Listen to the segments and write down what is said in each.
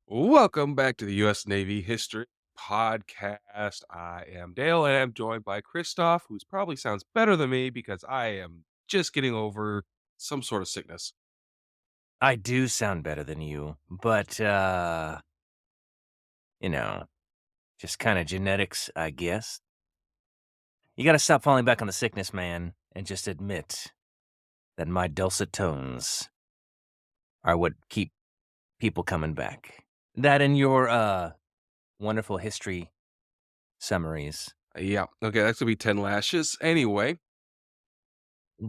Welcome back to the U.S. Navy History Podcast. I am Dale, and I'm joined by Christoph, who's probably sounds better than me because I am just getting over some sort of sickness. I do sound better than you, but, you know, just kinda genetics, I guess. You gotta stop falling back on the sickness, man, and just admit that my dulcet tones are what keep people coming back. That and your, wonderful history summaries. Yeah, okay, that's gonna be 10 lashes. Anyway,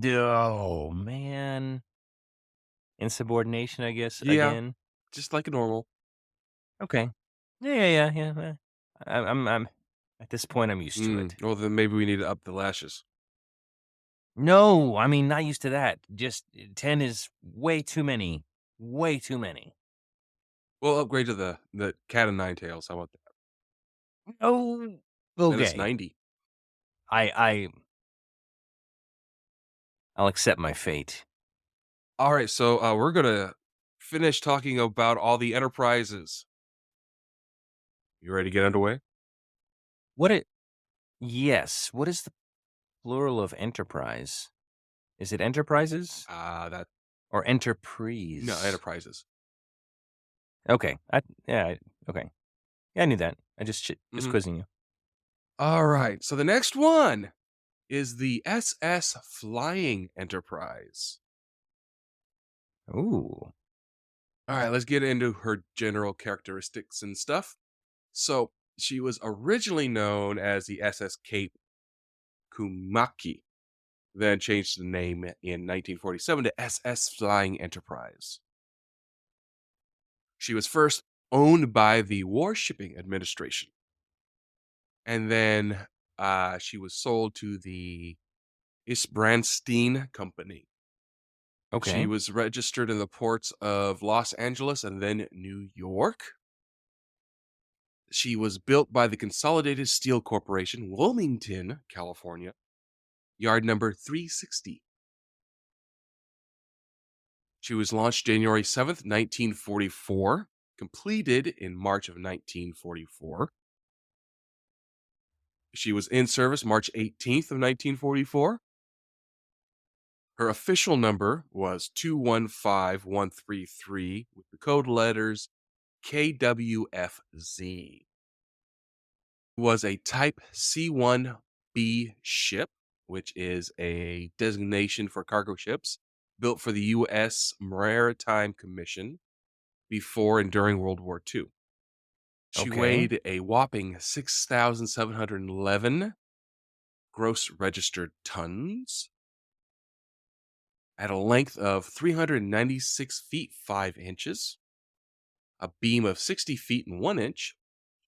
Oh, man. Insubordination, I guess, yeah, again? just like a normal. Okay. Yeah. I'm at this point, I'm used to it. Well, then maybe we need to up the lashes. No, I mean, not used to that. Just 10 is way too many. Way too many. We'll upgrade to the cat of nine tails. How about that? Oh, Then it's okay. 90. I I I'll accept my fate. All right, so we're gonna finish talking about all the enterprises. You ready to get underway? What it Yes, what is the plural of enterprise? Is it enterprises That or no enterprise? enterprises. Okay. Okay. Yeah, I knew that. I just Mhm. quizzing you. All right. So the next one is the SS Flying Enterprise. Ooh. All right, let's get into her general characteristics and stuff. So she was originally known as the SS Cape Kumaki, then changed the name in 1947 to SS Flying Enterprise. She was first owned by the Warshipping Administration, and then she was sold to the Isbrandstein Company. She Okay. was registered in the ports of Los Angeles and then New York. She was built by the Consolidated Steel Corporation, Wilmington, California, yard number 360. She was launched January 7th, 1944, completed in March of 1944. She was in service March 18th of 1944. Her official number was 215133 with the code letters KWFZ. Was a Type C-1B ship, which is a designation for cargo ships built for the U.S. Maritime Commission before and during World War II. She Okay. weighed a whopping 6,711 gross registered tons at a length of 396 feet 5 inches, a beam of 60 feet and 1 inch.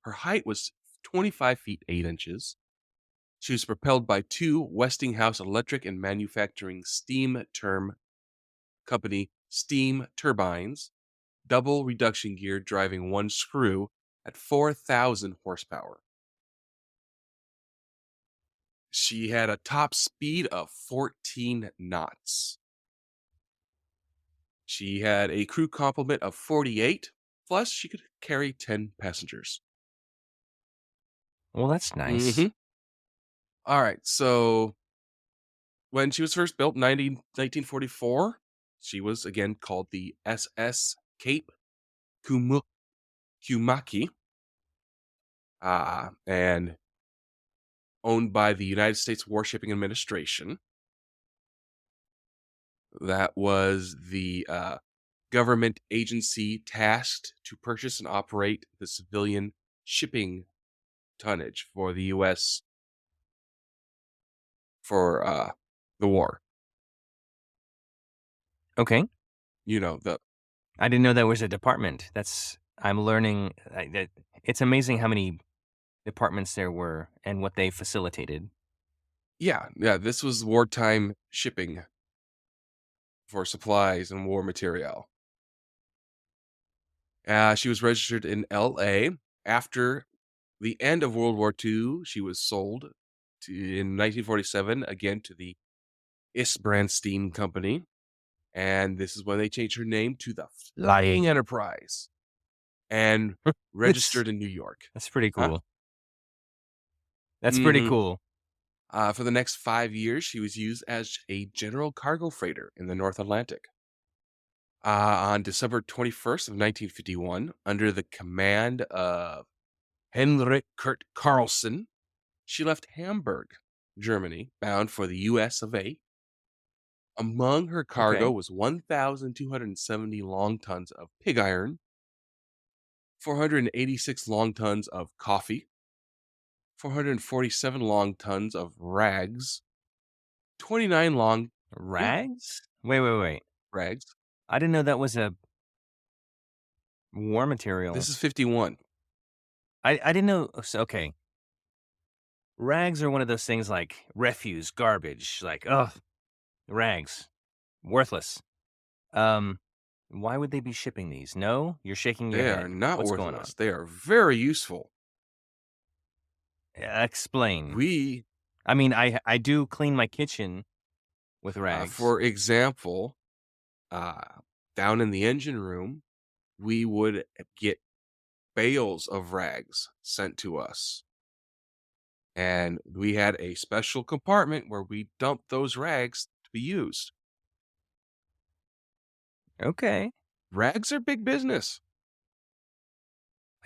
Her height was 25 feet 8 inches. She was propelled by two Westinghouse Electric and Manufacturing Steam Term Company steam turbines, double reduction gear driving one screw at 4,000 horsepower. She had a top speed of 14 knots. She had a crew complement of 48, plus she could carry 10 passengers. Well, that's nice. Mhm. All right, so when she was first built in 1944, she was again called the SS Cape Kumaki, and owned by the United States Warshipping Administration. That was the government agency tasked to purchase and operate the civilian shipping tonnage for the U.S. for the war. Okay. The I didn't know there was a department. I'm learning. It's amazing how many departments there were and what they facilitated. yeah, yeah, this was wartime shipping for supplies and war material. She was registered in LA. After the end of World War II, she was sold in 1947 again to the Isbrandstein Company. And this is when they changed her name to the Flying Enterprise and That's registered in New York. that's pretty Huh? cool. That's pretty Hmm. cool. For the next 5 years, she was used as a general cargo freighter in the North Atlantic. On December 21st of 1951, under the command of Henrik Kurt Carlson, she left Hamburg, Germany, bound for the US of A. Among her cargo Okay. was 1,270 long tons of pig iron, 486 long tons of coffee, 447 long tons of rags, 29 long, yeah, Rags? Wait, wait, wait. rags. I didn't know that was a war This material. is 51. I didn't know. Okay. Rags are one of those things like refuse, garbage, like, ugh, rags, worthless. Um, why would they be shipping these? No? You're shaking your They are head. not What's going on? worthless. They are very useful. Explain. We, I mean, I do clean my kitchen with rags. for example, uh, down in the engine room, we would get bales of rags sent to us. And we had a special compartment where we dumped those rags to be used. Okay. Rags are big business.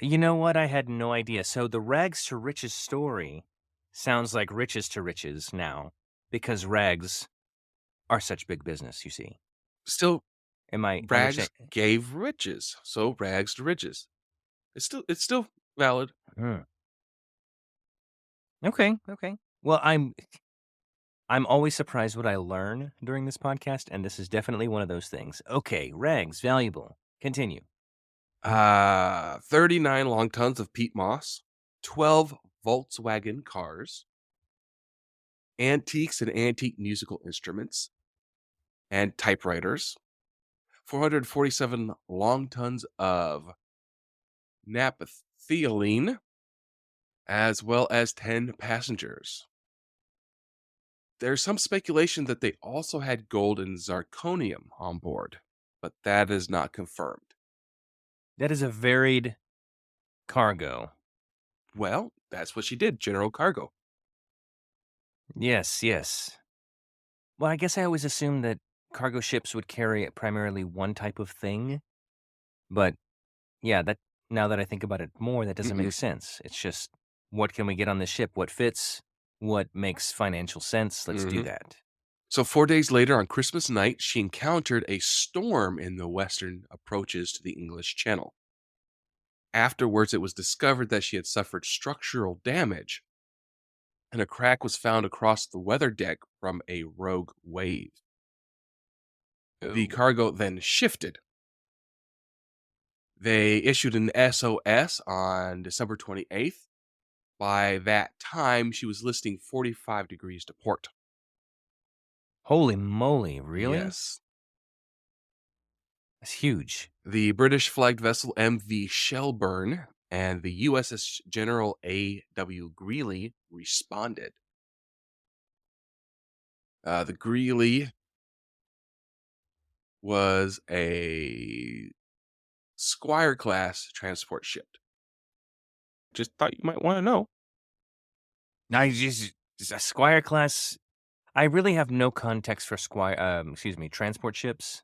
You know what? I had no idea. So the rags to riches story sounds like riches to riches now because rags are such big business, you see. Still, Am I rags understand? gave riches. So rags to riches. It's still valid. Okay, okay. Well, I'm always surprised what I learn during this podcast, and this is definitely one of those things. Okay, rags, valuable. Continue. 39 long tons of peat moss, 12 Volkswagen cars, antiques and antique musical instruments, and typewriters, 447 long tons of naphthalene, as well as 10 passengers. There's some speculation that they also had gold and zirconium on board, but that is not confirmed. That is a varied cargo. Well, that's what she did, general cargo. Yes, yes. Well, I guess I always assumed that cargo ships would carry primarily one type of thing, but yeah, that now that I think about it more, that doesn't make Mm-mm. sense. It's just what can we get on this ship? What fits? What makes financial sense? Let's do Mhm. that. So 4 days later, on Christmas night, she encountered a storm in the western approaches to the English Channel. Afterwards, it was discovered that she had suffered structural damage, and a crack was found across the weather deck from a rogue wave. The Oh. cargo then shifted. They issued an SOS on December 28th. By that time, she was listing 45 degrees to port. Holy moly, really? Yes. That's huge. The British flagged vessel MV Shelburne and the USS General A.W. Greely responded. The Greely was a Squire class transport ship. Just thought you might want to know. I just a Squire class. I really have no context for Squire. Excuse me, transport ships.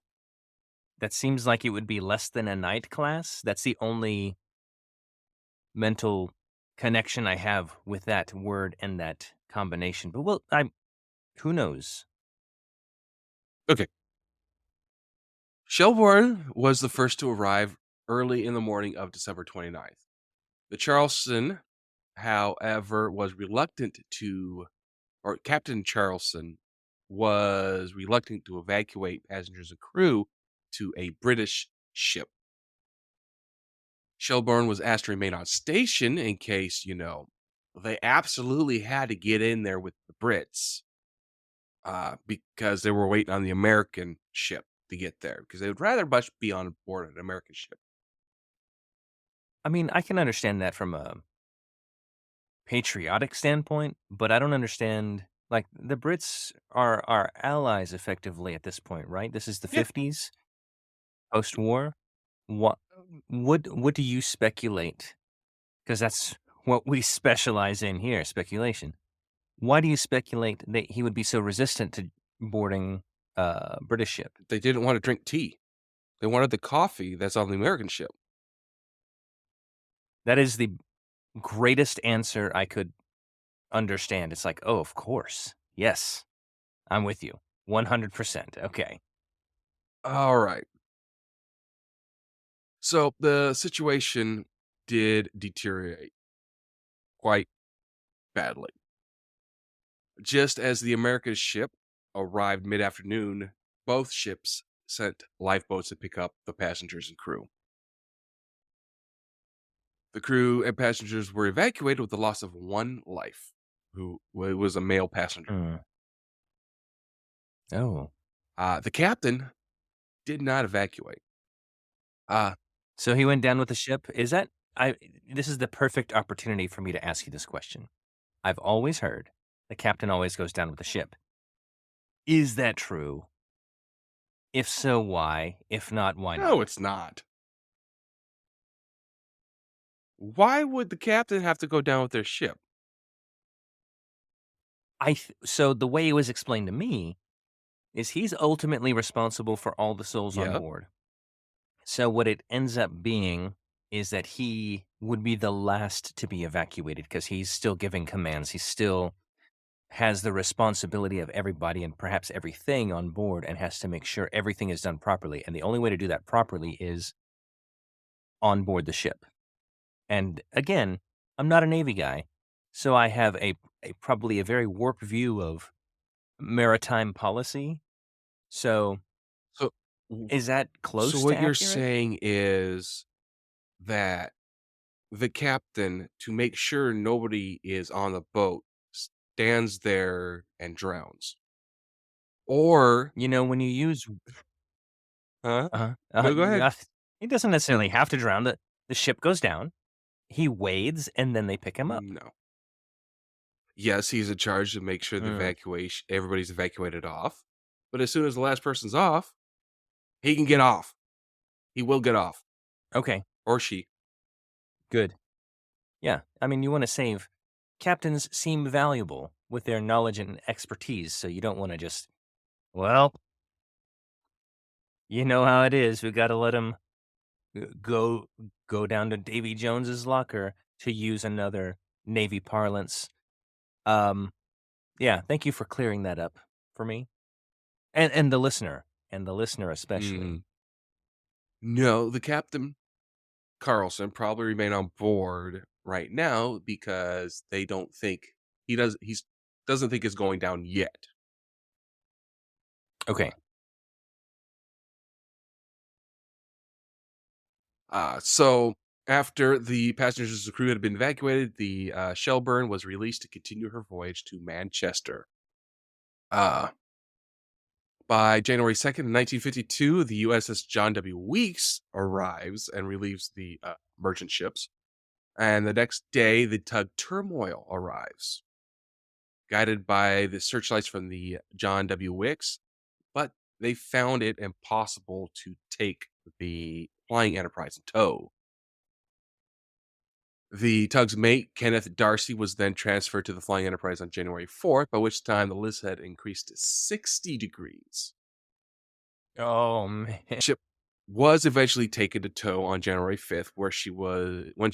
That seems like it would be less than a knight class. That's the only mental connection I have with that word and that combination. But well, I who knows? Okay. Shelburne was the first to arrive early in the morning of December 29th. The Charleston, however, was reluctant to, or Captain Charleston was reluctant to evacuate passengers and crew to a British ship. Shelburne was asked to remain on station in case, they absolutely had to get in there with the Brits because they were waiting on the American ship to get there because they would rather much be on board an American ship. I mean, I can understand that from a patriotic standpoint, but I don't understand. Like the Brits are our allies effectively at this point, right? This is the Yeah, 50s post-war. What do you speculate? Because that's what we specialize in here, speculation. Why do you speculate that he would be so resistant to boarding a British ship? they didn't want to drink tea. They wanted the coffee that's on the American ship. That is the greatest answer I could understand. It's like, oh, of course. Yes, I'm with you. 100%. Okay. All right. So the situation did deteriorate quite badly. Just as the America's ship arrived mid afternoon, both ships sent lifeboats to pick up the passengers and crew. The crew and passengers were evacuated with the loss of one life, who was a male passenger. Mm. Oh. The captain did not evacuate. Uh, So he went down with the ship. Is that I this is the perfect opportunity for me to ask you this question. I've always heard the captain always goes down with the ship. Is that true? If so, why? If not, why no, not? it's not. Why would the captain have to go down with their ship? So the way it was explained to me is he's ultimately responsible for all the souls on Yep. board. So what it ends up being is that he would be the last to be evacuated because he's still giving commands. He still has the responsibility of everybody and perhaps everything on board and has to make sure everything is done properly. And the only way to do that properly is on board the ship. And again, I'm not a Navy guy, so I have a probably a very warped view of maritime policy. So So, w- is that so close to what you're accurate? saying is that the captain, to make sure nobody is on the boat, stands there and drowns. Or, You know, when you use huh? No, go ahead. yeah, he doesn't necessarily have to drown. The ship goes down, he wades, and then they pick him up. No. Yes, he's in charge to make sure the Mm, evacuation everybody's evacuated off. But as soon as the last person's off, he can get off. He will get off. okay, Or she. good. Yeah, I mean, you wanna save captains seem valuable with their knowledge and expertise, so you don't wanna just, "Well, you know how it is, we gotta let him go down to Davy Jones's locker," to use another Navy parlance. Um, yeah, thank you for clearing that up for me, and the listener especially. Mm. No, the captain Carlson probably remain on board right now because they don't think he's doesn't think it's going down yet. Okay. So after the passengers and crew had been evacuated, the Shelburne was released to continue her voyage to Manchester. Uh, by January 2nd, 1952, the USS John W. Weeks arrives and relieves the merchant ships. And the next day, the tug Turmoil arrives, guided by the searchlights from the John W. Wicks, but they found it impossible to take the flying Enterprise in tow. The tug's mate, Kenneth Darcy, was then transferred to the Flying Enterprise on January 4th, by which time the list had increased to 60 degrees. Oh, man. Ship was eventually taken to tow on January 5th, when she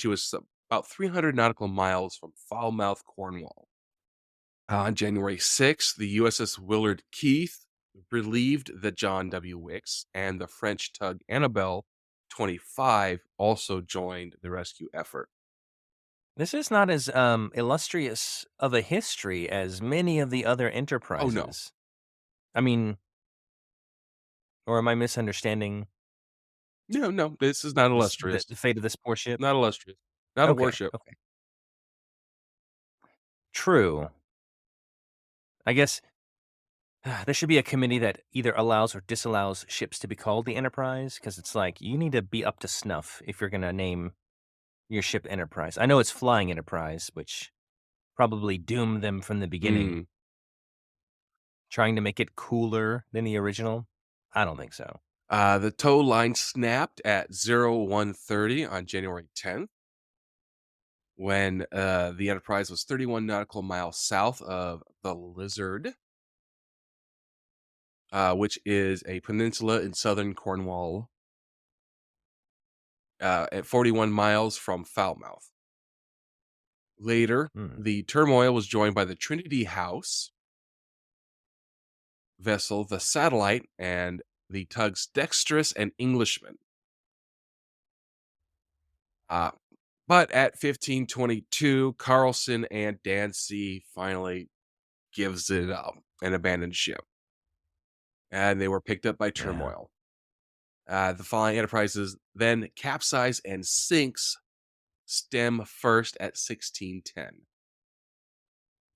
was about 300 nautical miles from Falmouth, Cornwall. On January 6th, the USS Willard Keith relieved the John W. Wicks, and the French tug Annabelle 25 also joined the rescue effort. This is not as, illustrious of a history as many of the other Oh no, enterprises. I mean, or am I misunderstanding No, no, this is not illustrious. the fate of this poor ship? Not illustrious. Not a Okay, warship. okay. True. I guess there should be a committee that either allows or disallows ships to be called the Enterprise, because it's like, you need to be up to snuff if you're gonna name your ship Enterprise. I know it's Flying Enterprise, which probably doomed them from the beginning. Mm. Trying to make it cooler than the original? I don't think so. The tow line snapped at 0130 on January 10th when the Enterprise was 31 nautical miles south of the Lizard, which is a peninsula in southern Cornwall, at 41 miles from Falmouth. Later, Hmm. the turmoil was joined by the Trinity House vessel, the Satellite, and the tugs Dexterous and Englishman. Uh, but at 1522, Carlson and Dancy finally gives it up and abandons ship, and they were picked up by Yeah. turmoil. The Flying Enterprises then capsize and sinks stem first at 1610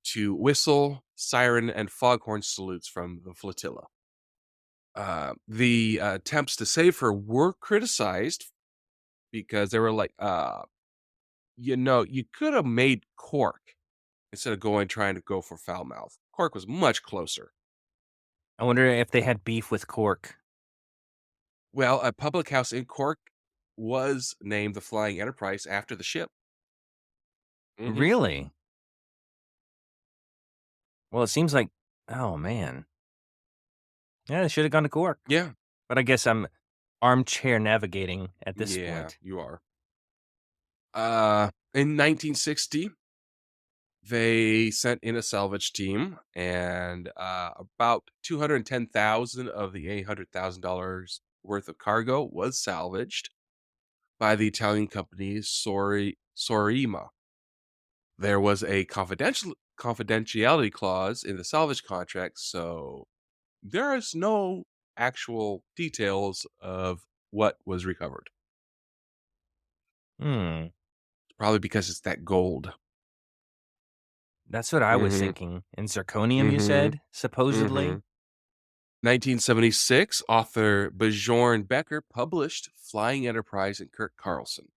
to whistle, siren, and foghorn salutes from the flotilla. The attempts to save her were criticized because they were like, you could have made Cork instead of trying to go for Falmouth. Cork was much closer. I wonder if they had beef with Cork. Well, a public house in Cork was named the Flying Enterprise after the ship. Hmm. Really? Well, it seems like, oh, man. Yeah, they should have gone to Cork. Yeah, But I guess I'm armchair navigating at this yeah, point. you are. In 1960, they sent in a salvage team, and about 210,000 of the $800,000 worth of cargo was salvaged by the Italian company Sorima. There was a confidentiality clause in the salvage contract, so there is no actual details of what was recovered. Hmm. Probably because it's that gold. That's what I was Mhm. thinking. And zirconium, you Mhm. said? Supposedly? Mhm. 1976, author Bjorn Becker published Flying Enterprise and Kirk Carlson,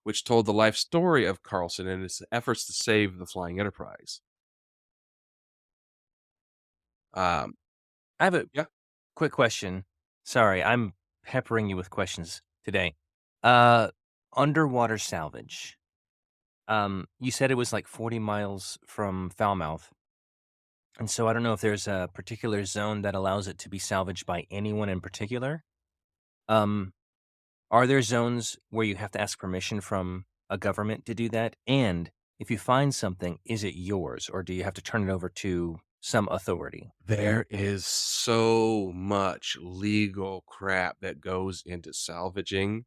which told the life story of Carlson and his efforts to save the Flying Enterprise. Um, I have a yeah, quick question. Sorry, I'm peppering you with questions today. Uh, Underwater salvage. You said it was like 40 miles from Falmouth. And so I don't know if there's a particular zone that allows it to be salvaged by anyone in particular. Um, are there zones where you have to ask permission from a government to do that? And if you find something, is it yours or do you have to turn it over to some authority? there is so much legal crap that goes into salvaging.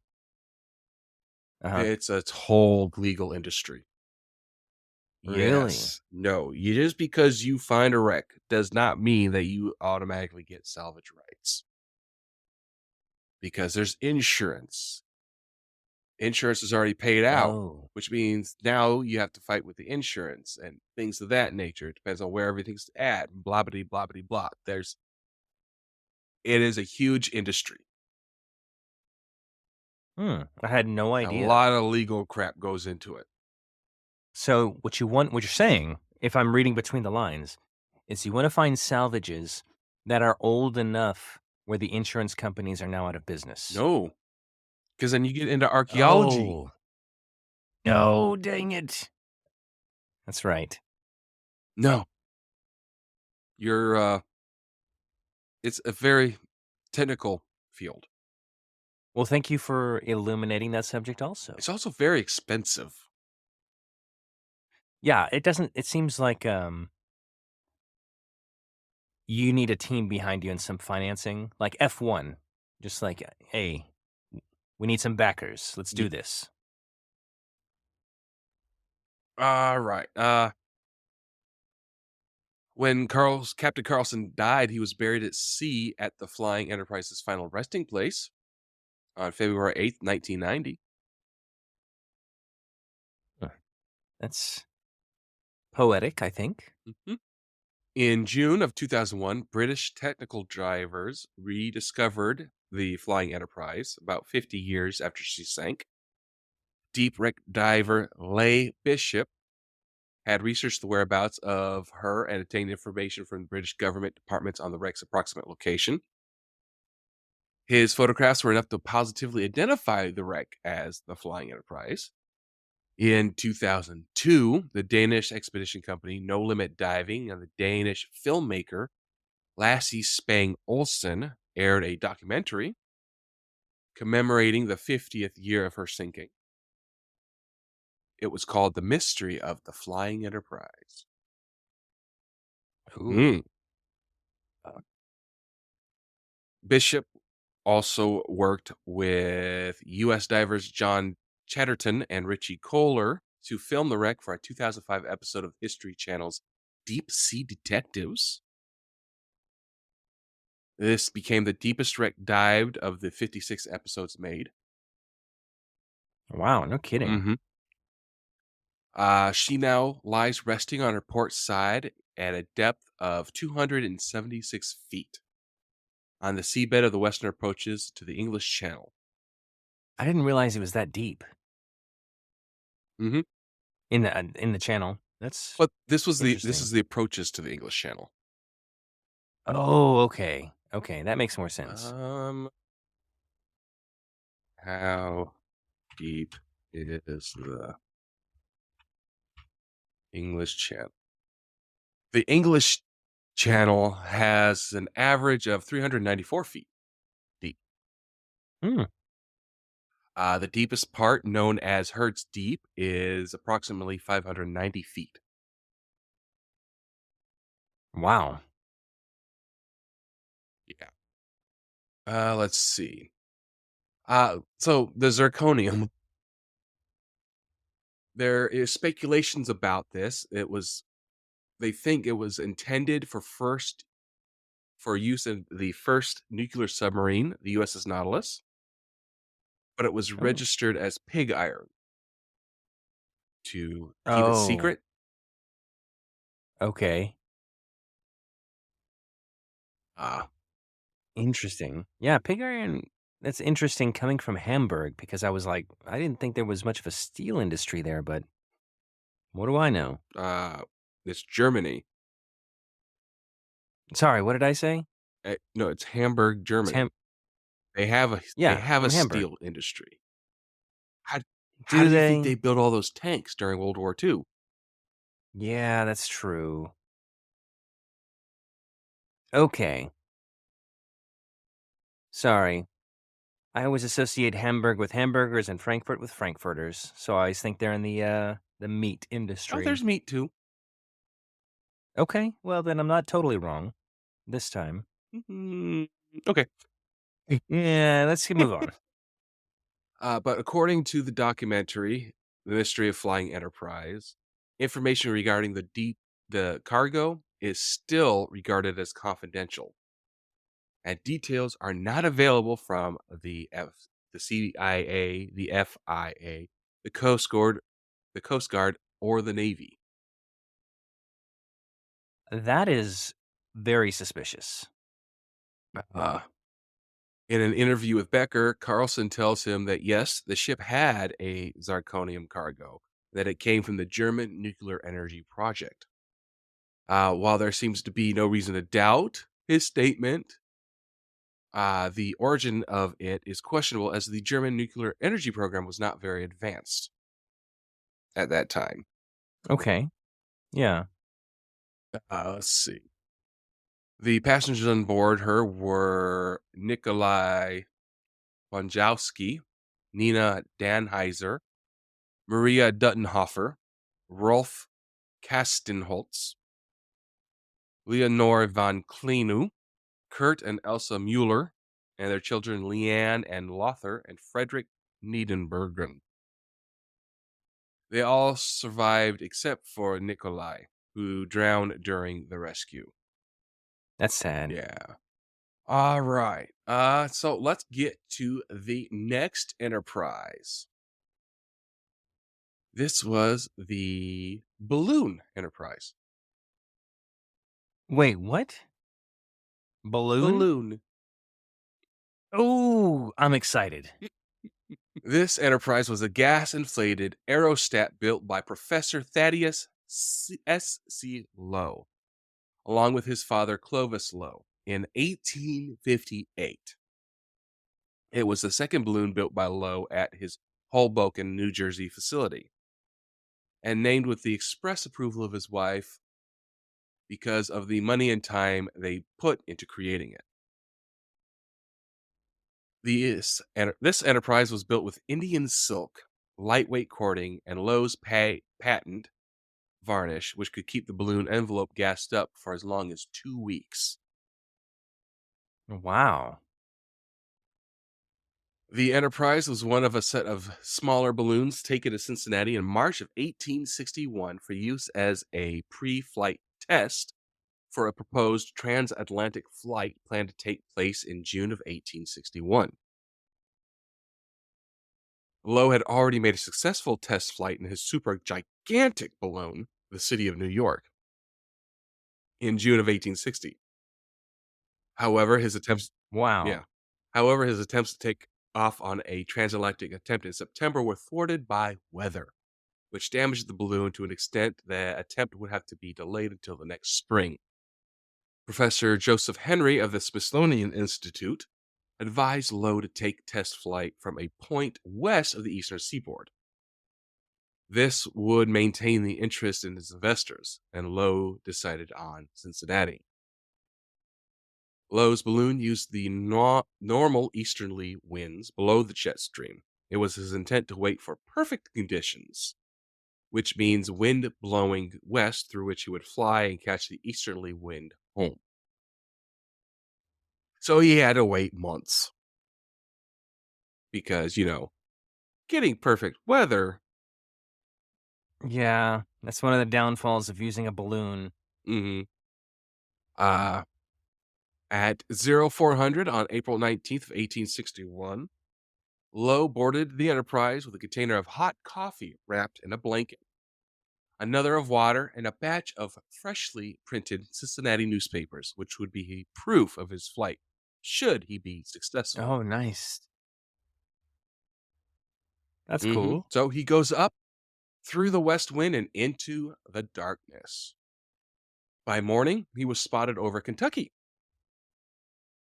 Uh-huh. It's a whole legal industry. Really? Yes. No, you just because you find a wreck does not mean that you automatically get salvage rights because there's insurance. Insurance is already paid out, Oh. which means now you have to fight with the insurance and things of that nature. It depends on where everything's at, blah blah blah blah blah. It is a huge industry. I had no A idea. lot of legal crap goes into it. So what you're saying, if I'm reading between the lines, is you want to find salvages that are old enough where the insurance companies are now out of business. No, because then you get into archaeology. Oh. No, dang it. That's right. No, you're it's a very technical field. Well, thank you for illuminating that subject also. It's also very expensive. Yeah, it seems like you need a team behind you and some financing, like F1. Just like, hey, we need some backers. Let's Ye do this. Alright, When Captain Carlson died, he was buried at sea at the Flying Enterprise's final resting place on February 8th, 1990. Huh, that's poetic, I think. Mhm. In June of 2001, British technical divers rediscovered the Flying Enterprise about 50 years after she sank. Deep wreck diver Leigh Bishop had researched the whereabouts of her and obtained information from the British government departments on the wreck's approximate location. His photographs were enough to positively identify the wreck as the Flying Enterprise. In 2002, the Danish expedition company No Limit Diving and the Danish filmmaker Lasse Spang Olsen aired a documentary commemorating the 50th year of her sinking. It was called The Mystery of the Flying Enterprise. Ooh. Mm. Bishop also worked with U.S. divers John Chatterton and Richie Kohler to film the wreck for a 2005 episode of History Channel's Deep Sea Detectives. This became the deepest wreck dived of the 56 episodes made. Wow, no kidding. Mhm. She now lies resting on her port side at a depth of 276 feet on the seabed of the western approaches to the English Channel. I didn't realize it was that deep Mhm. in the channel. That's But this is interesting. the approaches to the English Channel. Oh, okay. Okay, that makes more sense. Um, how deep is the English Channel? The English Channel has an average of 394 feet deep. Hmm, The deepest part, known as Herd's Deep, is approximately 590 feet. wow. Yeah. Let's see. So the zirconium, there is speculations about this. They think it was intended for use in the first nuclear submarine, the USS Nautilus, but it was Oh. registered as pig iron to keep it Oh, secret. okay. Ah, Interesting. Yeah, pig iron, that's interesting coming from Hamburg because I was like, I didn't think there was much of a steel industry there, but what do I know? uh, it's Germany. Sorry, what did I say? No, it's Hamburg, It's Ham Germany. They Yeah, have a from Hamburg. steel industry. How how Do do you think they? they built all those tanks during World War II? Yeah, that's true. Okay. Sorry. I always associate Hamburg with hamburgers and Frankfurt with frankfurters, so I always think they're in the meat Oh, industry. there's meat too. Okay, well then I'm not totally wrong this time. Mhm. Okay. Yeah, let's move on. But according to the documentary, The Mystery of Flying Enterprise, information regarding the cargo is still regarded as confidential, and details are not available from the CIA, the FIA, the the Coast Guard, or the Navy. That is very suspicious. Uh, in an interview with Becker, Carlson tells him that yes, the ship had a zirconium cargo, that it came from the German nuclear energy project. While there seems to be no reason to doubt his statement, the origin of it is questionable as the German nuclear energy program was not very advanced at that time. Okay. Yeah. Let's see. The passengers on board her were Nikolai Bonjowski, Nina Danheiser, Maria Duttenhofer, Rolf Kastenholz, Leonore von Kleenu, Kurt and Elsa Mueller, and their children Leanne and Lothar and Frederick Niedenbergen. They all survived except for Nikolai. who drowned during the rescue. That's sad. Yeah. All right. So let's get to the next enterprise. This was the balloon enterprise. Wait, what? Balloon? Balloon. Ooh, I'm excited. This enterprise was a gas inflated aerostat built by Professor Thaddeus S.C. Lowe, along with his father Clovis Lowe, in 1858. It was the second balloon built by Lowe at his Hoboken, New Jersey facility, and named with the express approval of his wife because of the money and time they put into creating it. This enterprise was built with Indian silk, lightweight cording, and Lowe's patent varnish, which could keep the balloon envelope gassed up for as long as 2 weeks. Wow. The Enterprise was one of a set of smaller balloons taken to Cincinnati in March of 1861 for use as a pre flight test for a proposed transatlantic flight planned to take place in June of 1861. Lowe had already made a successful test flight in his super gigantic balloon, the City of New York, in June of 1860. However, his attempts Wow. yeah. However, his attempts to take off on a transatlantic attempt in September were thwarted by weather, which damaged the balloon to an extent the attempt would have to be delayed until the next spring. Professor Joseph Henry of the Smithsonian Institute advised Lowe to take test flight from a point west of the eastern seaboard. This would maintain the interest in his investors, and Lowe decided on Cincinnati. Lowe's balloon used the normal easterly winds below the jet stream. It was his intent to wait for perfect conditions, which means wind blowing west through which he would fly and catch the easterly wind home. So he had to wait months because, getting perfect weather. Yeah, that's one of the downfalls of using a balloon. hmm Uh, at 0400 on April 19th of 1861, Lowe boarded the Enterprise with a container of hot coffee wrapped in a blanket, another of water, and a batch of freshly printed Cincinnati newspapers, which would be proof of his flight, should he be successful. Oh, nice. That's cool. So he goes up through the west wind and into the darkness. By morning, he was spotted over Kentucky.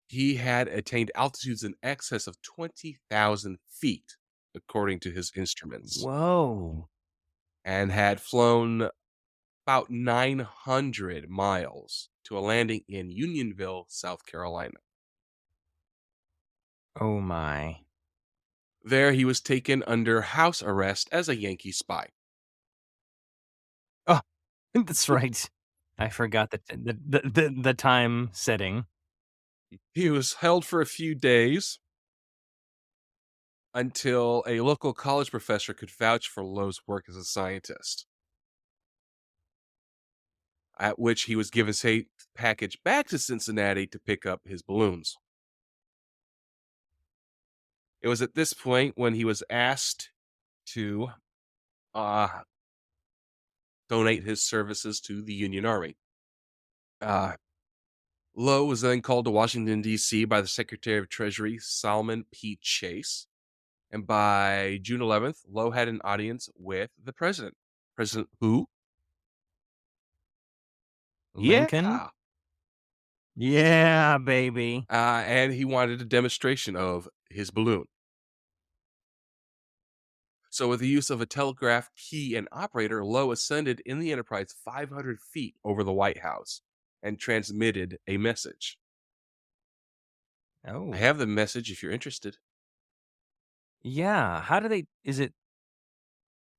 He had attained altitudes in excess of 20,000 feet, according to his instruments, Whoa. and had flown about 900 miles to a landing in Unionville, South Carolina. Oh my. There, he was taken under house arrest as a Yankee spy. Oh, that's right. I forgot the time setting. He was held for a few days until a local college professor could vouch for Lowe's work as a scientist, at which he was given safe package back to Cincinnati to pick up his balloons. It was at this point when he was asked to uh, donate his services to the Union Army. Uh, Lowe was then called to Washington, D.C. by the Secretary of Treasury, Salmon P. Chase. And by June 11th, Lowe had an audience with the president. President who? Lincoln? Yeah. Yeah, baby. And he wanted a demonstration of his balloon. So, with the use of a telegraph key and operator, Lowe ascended in the Enterprise 500 feet over the White House and transmitted a message. I Oh. have the message if you're interested. Yeah. How do they is it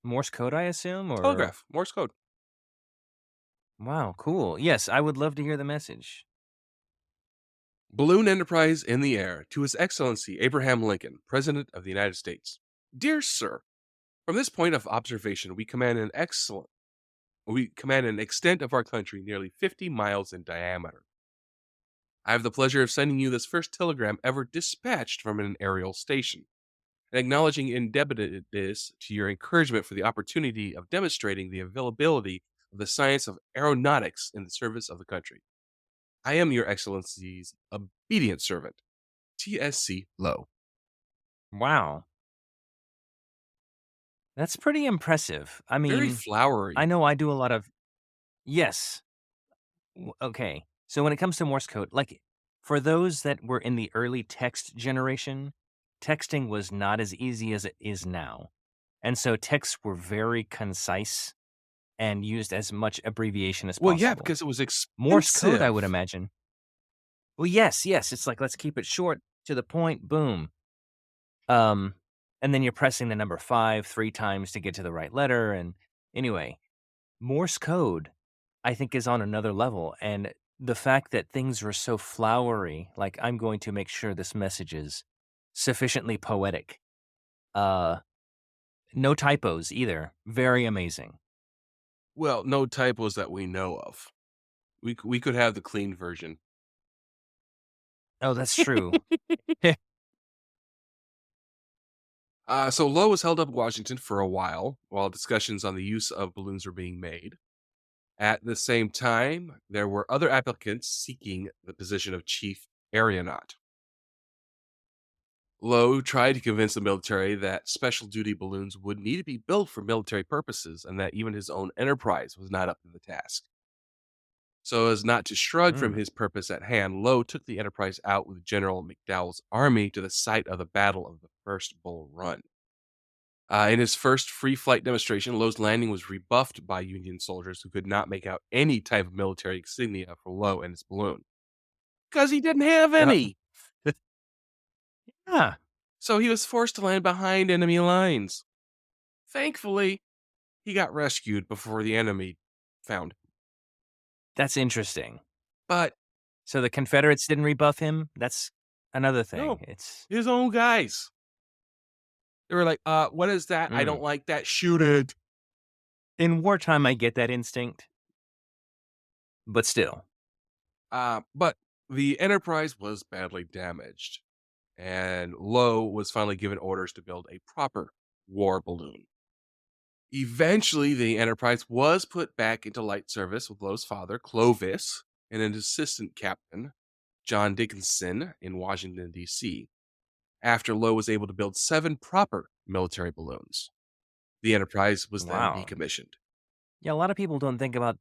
Morse code, I assume, or Telegraph, Morse code. wow, cool. Yes, I would love to hear the message. Balloon Enterprise in the air to His Excellency Abraham Lincoln, President of the United States. Dear Sir, from this point of observation, we command an excellent We command an extent of our country nearly 50 miles in diameter. I have the pleasure of sending you this first telegram ever dispatched from an aerial station, and acknowledging indebtedness to your encouragement for the opportunity of demonstrating the availability of the science of aeronautics in the service of the country. I am your Excellency's obedient servant, TSC Low. Wow, that's pretty impressive. I Very mean, I flowery. know I do a lot of yes. Okay. So when it comes to Morse code, like for those that were in the early text generation, texting was not as easy as it is now. And so texts were very concise and used as much abbreviation as Well, yeah, possible. because it was Morse code, I would expensive. imagine. Well, yes, yes. It's like let's keep it short to the point, boom. Um, and then you're pressing the number 5 3 times to get to the right letter. And anyway, Morse code, I think, is on another level, and the fact that things were so flowery, like, I'm going to make sure this message is sufficiently poetic. Uh, no typos either. Very amazing. Well, no typos that we know of. We could have the clean version. Oh, that's true. So Low was held up in Washington for a while discussions on the use of balloons were being made. At the same time, there were other applicants seeking the position of chief aeronaut. Lowe tried to convince the military that special duty balloons would need to be built for military purposes and that even his own enterprise was not up to the task. So, as not to shrug from Mm. his purpose at hand, Lowe took the enterprise out with General McDowell's army to the site of the Battle of the First Bull Run. In his first free flight demonstration, Lowe's landing was rebuffed by Union soldiers who could not make out any type of military insignia for Lowe and his balloon because he didn't have Uh, any. yeah, So he was forced to land behind enemy lines. Thankfully, he got rescued before the enemy found him. that's interesting. But So the Confederates didn't rebuff him? That's another no, thing. It's his own guys. They were like, what is that? I don't mm. like that. Shoot it. In wartime, I get that instinct, but still. But the Enterprise was badly damaged, and Lowe was finally given orders to build a proper war balloon. Eventually, the Enterprise was put back into light service with Lowe's father, Clovis, and an assistant captain, John Dickinson, in Washington, D.C. After Lowe was able to build 7 proper military balloons, the Enterprise was then Wow. decommissioned. Yeah, a lot of people don't think about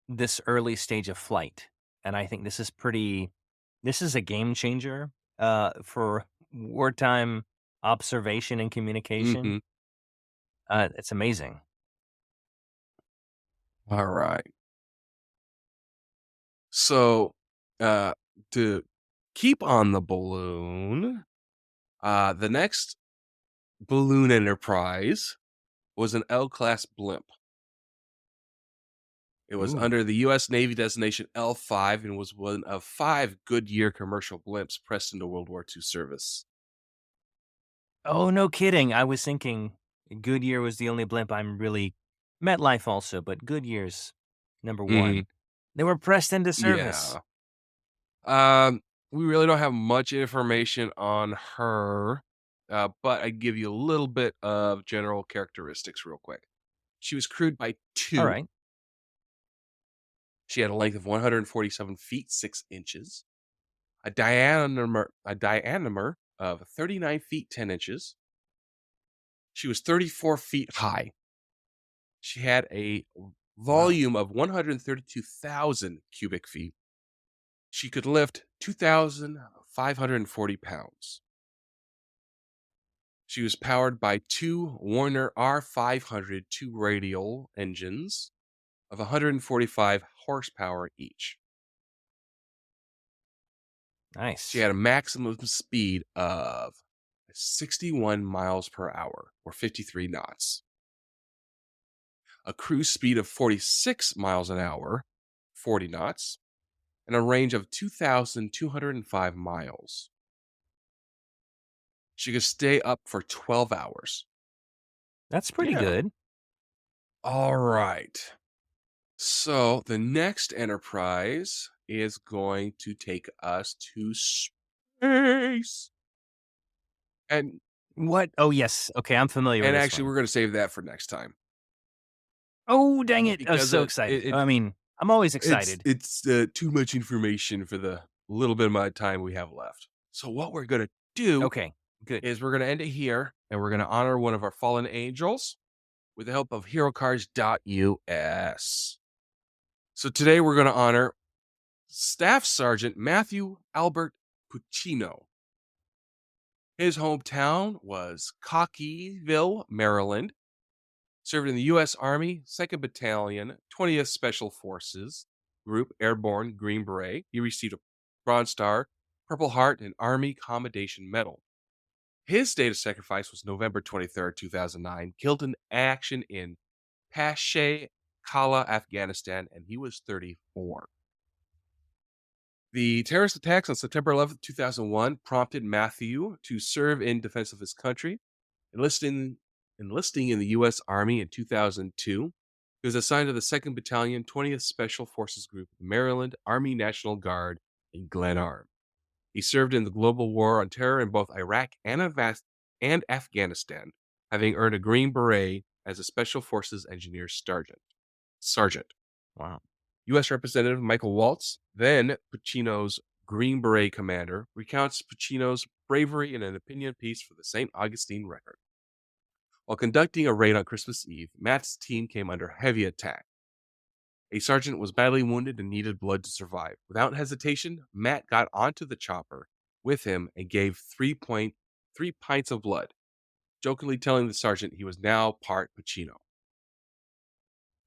this early stage of flight, and I think this is a game changer, for wartime observation and communication. Mhm. It's amazing. All right. So, uh, to keep on the balloon, the next balloon enterprise was an L-class blimp. It was Ooh. under the U.S. Navy designation L5 and was one of 5 Goodyear commercial blimps pressed into World War II service. Oh, no kidding. I was thinking Goodyear was the only blimp I'm really MetLife also, but Goodyear's number Mhm. 1. They were pressed into service. Yeah. Um, we really don't have much information on her, but I give you a little bit of general characteristics real quick. She was crewed by 2. Alright. She had a length of 147 feet 6 inches, a diameter of 39 feet 10 inches. She was 34 feet high. She had a Wow. volume of 132,000 cubic feet. She could lift 2,540 pounds. She was powered by 2 Warner R500 two radial engines of 145 horsepower each. She Nice. had a maximum speed of 61 miles per hour or 53 knots, a cruise speed of 46 miles an hour, 40 knots, and a range of 2,205 miles. She could stay up for 12 hours. That's pretty Yeah. good. All right. So the next enterprise is going to take us to space. And What? Oh, yes. Okay, I'm familiar with and this actually one. we're going to save that for next time Oh, dang it. I was because so excited. I mean, I'm always excited. it's too much information for the little bit amount of time we have left. So what we're going to do Okay, good. is we're going to end it here and we're going to honor one of our fallen angels with the help of HeroCards.us. So today we're going to honor Staff Sergeant Matthew Albert Puccino. His hometown was Cockeysville, Maryland. Served in the U.S. Army, 2nd Battalion, 20th Special Forces Group, Airborne Green Beret. He received a Bronze Star, Purple Heart, and Army Commendation Medal. His date of sacrifice was November 23rd, 2009, killed in action in Pashe Kala, Afghanistan, and he was 34. The terrorist attacks on September 11th, 2001 prompted Matthew to serve in defense of his country, enlisting enlisting in the U.S. Army in 2002. He was assigned to the 2nd Battalion, 20th Special Forces Group, Maryland Army National Guard in Glen Arm. He served in the global war on terror in both Iraq and Afghanistan, having earned a Green Beret as a Special Forces Engineer Sergeant. Wow. U.S. Representative Michael Waltz, then Puccino's Green Beret commander, recounts Puccino's bravery in an opinion piece for the St. Augustine Record. While conducting a raid on Christmas Eve, Matt's team came under heavy attack. A sergeant was badly wounded and needed blood to survive. Without hesitation, Matt got onto the chopper with him and gave 3 pints of blood, jokingly telling the sergeant he was now part Puccino.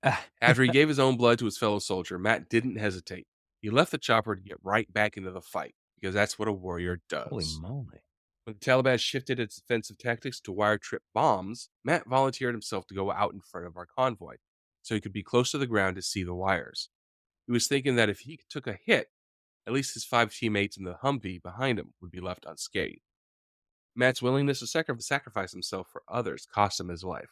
Ah, After he gave his own blood to his fellow soldier, Matt didn't hesitate. He left the chopper to get right back into the fight, because that's what a warrior Holy does. moly. When the Taliban shifted its offensive tactics to wire trip bombs, Matt volunteered himself to go out in front of our convoy so he could be close to the ground to see the wires. He was thinking that if he took a hit, at least his 5 teammates in the Humvee behind him would be left unscathed. Matt's willingness to sacrifice himself for others cost him his life.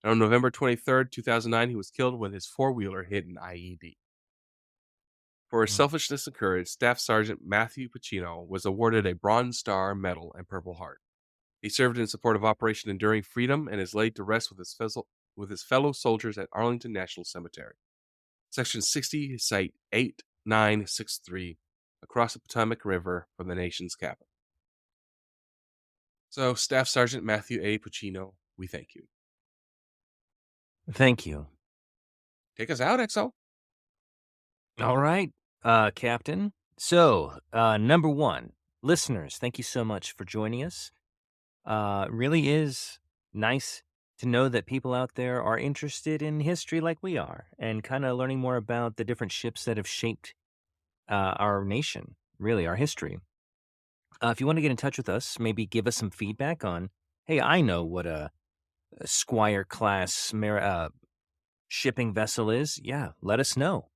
And on November 23rd, 2009, he was killed when his four-wheeler hit an IED. For his Mm. selfishness and courage, Staff Sergeant Matthew Puccino was awarded a Bronze Star Medal and Purple Heart. He served in support of Operation Enduring Freedom and is laid to rest with his fellow soldiers at Arlington National Cemetery, Section 60, Site 8963, across the Potomac River from the nation's capital. So, Staff Sergeant Matthew A. Puccino, we thank you. Thank you. Take us out, XO. All right, Captain. So, number one, listeners, thank you so much for joining us. Really is nice to know that people out there are interested in history like we are and kind of learning more about the different ships that have shaped our nation, really, our history. If you want to get in touch with us, maybe give us some feedback on, hey, I know what a Squire class shipping vessel is. Yeah, let us know.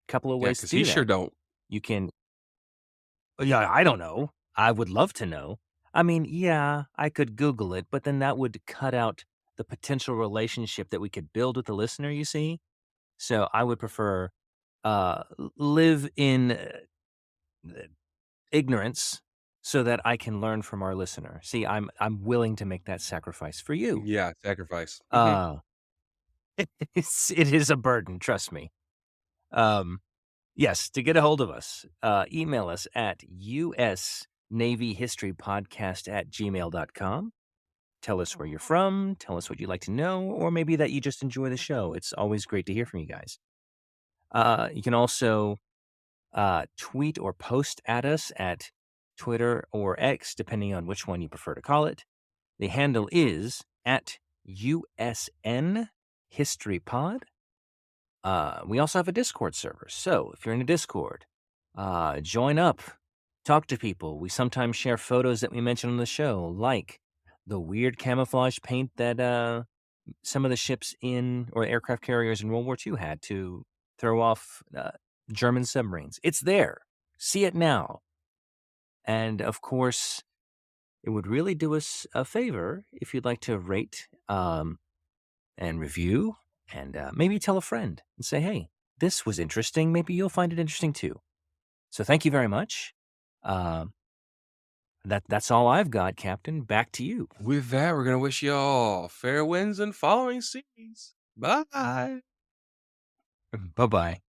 Couple of Yeah, ways to because he do sure that. don't. You can, yeah, I don't know. I would love to know. I mean, yeah, I could Google it, but then that would cut out the potential relationship that we could build with the listener, you see? So I would prefer live in ignorance so that I can learn from our listener. See, I'm willing to make that sacrifice for you. Yeah, sacrifice. Uh it is a burden, trust me. Um yes, to get a hold of us, email us at usnavyhistorypodcast@gmail.com. Tell us where you're from, tell us what you'd like to know, or maybe that you just enjoy the show. It's always great to hear from you guys. You can also tweet or post at us at Twitter or X, depending on which one you prefer to call it. The handle is at USN History Pod. We also have a Discord server. So if you're in a Discord, join up, talk to people. We sometimes share photos that we mention on the show, like the weird camouflage paint that some of the ships in or aircraft carriers in World War II had to throw off German submarines. It's there. See it now. And of course, it would really do us a favor if you'd like to rate and review and maybe tell a friend and say, hey, this was interesting. Maybe you'll find it interesting too. So thank you very much. Uh, that's all I've got, Captain. Back to you. With that, we're going to wish you all fair winds and following seas. Bye. Bye bye.